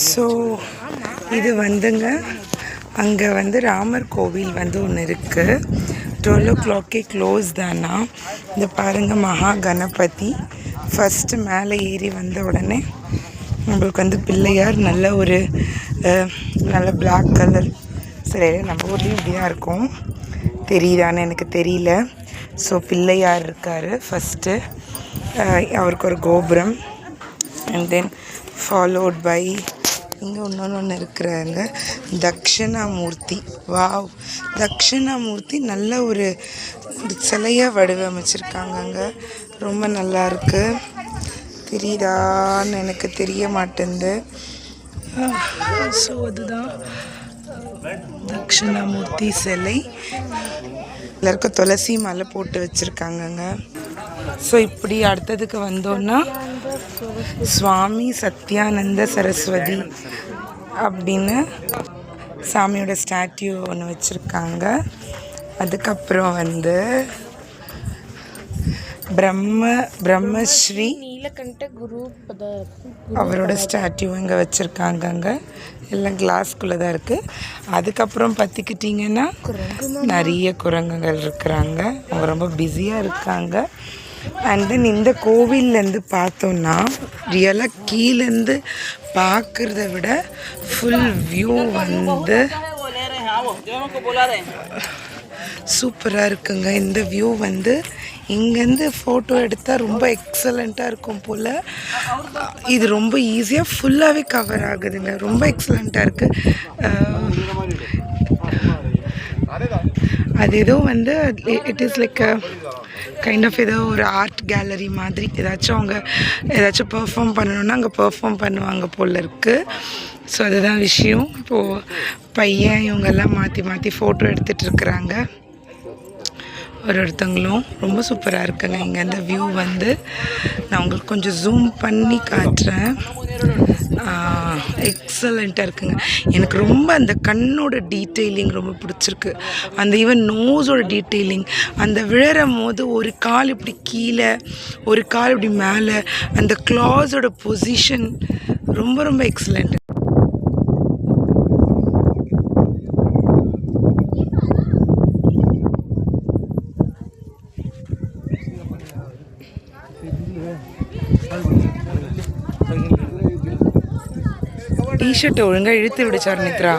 So இது வந்துங்க அங்கே வந்து ராமர் கோவில் வந்து ஒன்று இருக்குது. 12 o'clock க்ளோஸ் தானா. இந்த பாருங்கள், மகா கணபதி ஃபஸ்ட்டு மேலே ஏறி வந்த உடனே நம்மளுக்கு வந்து பிள்ளையார் நல்ல ஒரு நல்ல பிளாக் கலர் சரி, நம்ம ஊர்லேயும் இப்படிதான் இருக்கும், தெரியுதான்னு எனக்கு தெரியல. ஸோ பிள்ளையார் இருக்கார் ஃபஸ்ட்டு, அவருக்கு ஒரு கோபுரம், அண்ட் தென் ஃபாலோட் பை இங்கே ஒன்று இருக்கிறாங்க தக்ஷணாமூர்த்தி. வாவ், தக்ஷணாமூர்த்தி நல்ல ஒரு சிலையாக வடிவமைச்சிருக்காங்க. அங்கே ரொம்ப நல்லா இருக்குது. தெரியுதான்னு எனக்கு தெரிய மாட்டேங்குது. ஸோ அதுதான் தக்ஷணாமூர்த்தி சிலை. எல்லாருக்கும் துளசி மாலை போட்டு வச்சுருக்காங்கங்க. ஸோ இப்படி அடுத்ததுக்கு வந்தோன்னா சுவாமி சத்யானந்த சரஸ்வதி அப்படின்னு சாமியோட ஸ்டாட்யூ ஒன்று வச்சுருக்காங்க. அதுக்கப்புறம் வந்து பிரம்மஸ்ரீ நீலகண்ட குரு அவரோட ஸ்டாட்யூ இங்கே வச்சுருக்காங்க. அங்கே எல்லாம் கிளாஸ்குள்ளே தான் இருக்குது. அதுக்கப்புறம் பார்த்துக்கிட்டிங்கன்னா நிறைய குரங்குகள் இருக்கிறாங்க. அவங்க ரொம்ப பிஸியாக இருக்காங்க. அண்ட் தென் இந்த கோவில்லேருந்து பார்த்தோன்னா ரியலாக கீழேருந்து பார்க்குறத விட ஃபுல் வியூ வந்து சூப்பராக இருக்குங்க. இந்த வியூ வந்து இங்கேருந்து ஃபோட்டோ எடுத்தால் ரொம்ப எக்ஸலண்ட்டாக இருக்கும் போல். இது ரொம்ப ஈஸியாக ஃபுல்லாகவே கவர் ஆகுதுங்க. ரொம்ப எக்ஸலண்ட்டாக இருக்குது. அது ஏதோ வந்து it is like kind of ஏதோ ஒரு ஆர்ட் கேலரி மாதிரி. அவங்க ஏதாச்சும் பெர்ஃபார்ம் பண்ணணுன்னா அங்கே பெர்ஃபார்ம் பண்ணுவாங்க போல் இருக்குது. ஸோ அதுதான் விஷயம். இப்போது பையன் இவங்கெல்லாம் மாற்றி மாற்றி ஃபோட்டோ எடுத்துகிட்டு இருக்கிறாங்க. ஒருத்தங்களும் ரொம்ப சூப்பராக இருக்குங்க. இங்கே அந்த வியூ வந்து நான் உங்களுக்கு கொஞ்சம் ஜூம் பண்ணி காட்டுறேன். எக்ஸலண்ட்டாக இருக்குங்க. எனக்கு ரொம்ப அந்த கண்ணோட டீட்டெயிலிங் ரொம்ப பிடிச்சிருக்கு. அந்த ஈவன் நோஸோட டீட்டெயிலிங், அந்த விழறும் போது ஒரு கால் இப்படி கீழே ஒரு கால் இப்படி மேலே, அந்த கிளாஸோட பொசிஷன் ரொம்ப ரொம்ப எக்ஸலண்ட். டி-ஷர்ட்டை ஒழுங்காக இழுத்து விடுச்சார் நித்ரா.